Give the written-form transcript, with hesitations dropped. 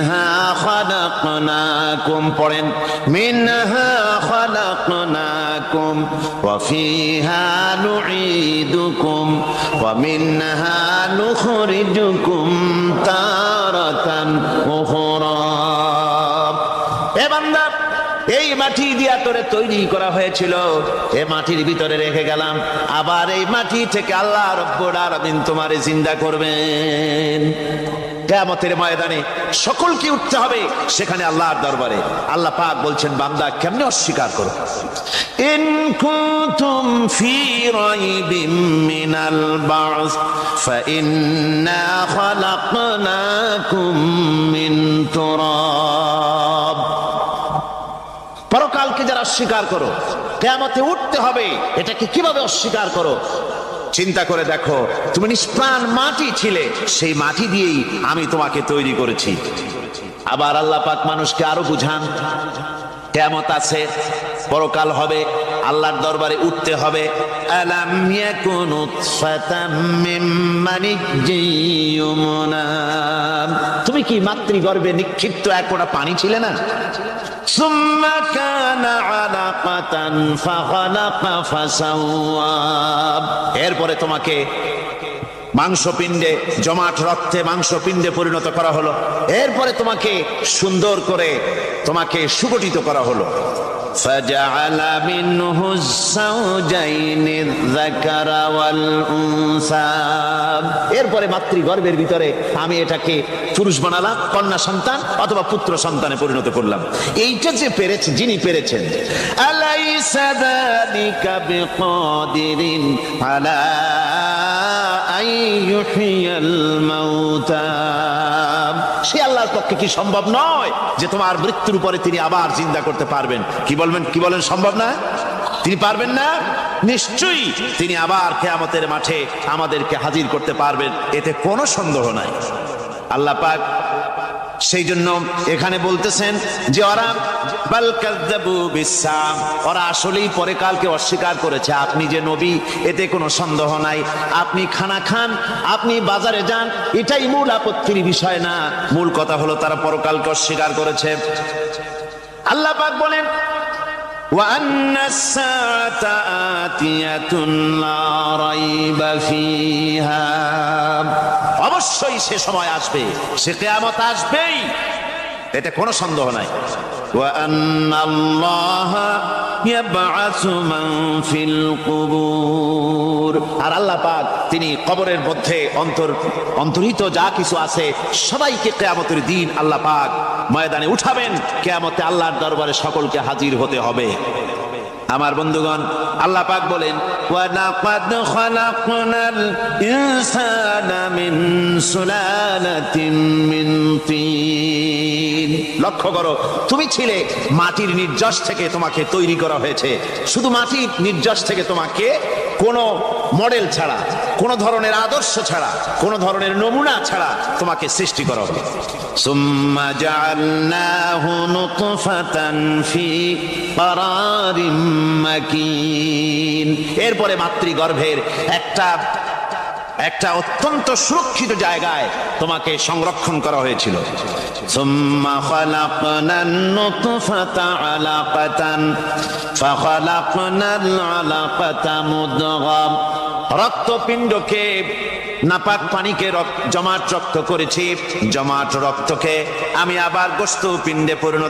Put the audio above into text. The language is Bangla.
মিনহা খালাকনাকুম, পড়েন মিনহা খালাকনাকুম ওয়া ফিহা নুঈদুকুম ওয়া মিনহা নুখরিজুকুম তারাতান উখরা। এ বান্দা, এই মাটি দিয়া তোরে তৈরি করা হয়েছিল, এই মাটির ভিতরে রেখে গেলাম, আবার এই মাটি থেকে আল্লাহ রব্বুল আলামিন তোমারে জিন্দা করবেন। কিয়ামতের ময়দানে সকলকে উঠতে হবে সেখানে আল্লাহর দরবারে। আল্লাহ পাক বলছেন, বান্দা কেমনে অস্বীকার করো? ইন কুনতুম ফি রাইবিম মিনাল বা'স ফাইন্না খালাকনাকুম মিন তুরাব। পরকালকে যারা অস্বীকার করো, কিয়ামতে উঠতে হবে, এটাকে কিভাবে অস্বীকার করো? চিন্তা করে দেখো, তুমি নিষ্প্রাণ মাটি ছিলে, সেই মাটি দিয়েই আমি তোমাকে তৈরি করেছি। আবার আল্লাহ পাক মানুষকে আরো বুঝান, কিয়ামত আছে, পরকাল হবে, আল্লাহর দরবারে উঠতে হবে। আলাম ইয়াকুন নুতফাতাম মিন মানিয়্যিন ইউমনা, তুমি কি মাতৃগর্ভে নিক্ষিপ্ত এক ফোঁটা পানি ছিলে না? সুম্মা কানা আলাকাতান ফাখালাকা ফাসাওয়া, এরপরে তোমাকে মাংসপিণ্ডে, জমাট রক্তে মাংসপিণ্ডে পরিণত করা হলো, এরপরে তোমাকে সুন্দর করে তোমাকে সুগঠিত করা হলো। ফাজআলা মিনহু যাওজাইনি যাকারা ওয়াল উনসা, এরপরে মাতৃগর্ভের ভিতরে আমি এটাকে পুরুষ বানালাম, কন্যা সন্তান অথবা পুত্র সন্তানে পরিণত করলাম। এইটা যে পেরেছে, যিনি পেরেছেন, আলাইসা যালিকা বিকাদিরিন আলা আইয়ুহিয়াল মাউতা, সে আল্লাহর পক্ষে কি সম্ভব নয় যে তোমার মৃত্যুর উপরে তিনি আবার জিন্দা করতে পারবেন? কি বলেন সম্ভব না? তিনি পারবেন না? নিশ্চয়ই তিনি আবার কিয়ামতের মাঠে আমাদেরকে হাজির করতে পারবেন, এতে কোনো সন্দেহ নাই। আল্লাহ পাক সেই জন্য এখানে বলতেছেন যে ওরা বাল কাযযাবু বিসসাম, ওরা আসলেই পরে কালকে অস্বীকার করেছে। আপনি যে নবী, এতে কোনো সন্দেহ নাই। আপনি খানা খান, আপনি বাজারে যান, এটাই মূল আপত্তির বিষয় না। মূল কথা হলো তারা পরকালকে অস্বীকার করেছে। আল্লাহ পাক বলেন, ওয়া আন্নাস সাআতা আতিয়াতুন লা রাইবা ফিহা, অবশ্যই সে সময় আসবে, সে কিয়ামত আসবেই, এতে কোনো সন্দেহ নাই। ওয়া আন্নাল্লাহা ইয়াবআসু মান ফিল কুবুর, আর আল্লাহ পাক তিনি কবরের মধ্যে অন্তর্হিত যা কিছু আছে সবাইকে কিয়ামতের দিন আল্লাহ পাক ময়দানে উঠাবেন। কিয়ামতে আল্লাহর দরবারে সকলকে হাজির হতে হবে। আমার বন্ধুগণ, আল্লাহ পাক বলেন, ওয়া লাকাদ খালাকনাল ইনসানা মিন সুলালাতিন মিন তিন, লক্ষ্য করো, তুমি ছিলে মাটির নির্যাস থেকে তোমাকে তৈরি করা হয়েছে। শুধু মাটির নির্যাস থেকে তোমাকে কোনো মডেল ছাড়া, কোনো ধরনের আদর্শ ছাড়া, কোনো ধরনের নমুনা ছাড়া তোমাকে সৃষ্টি করা হবে। সুম্মা জাআলনাহু নুতফাতান ফি ক্বারারিম মাকিন, এরপরে মাতৃগর্ভের একটা অত্যন্ত সুরক্ষিত জায়গায় তোমাকে সংরক্ষণ করা হয়েছিল। সুম্মা খালাকনান নুতফাতা আলাকাতান ফাখালাকনাল আলাকাতা মুদগা, রক্তপিণ্ডকে, নাপাক পানিকে জমাট রক্ত করেছি, জমাট রক্তকে আমি আবার গোশত পিণ্ডে পরিণত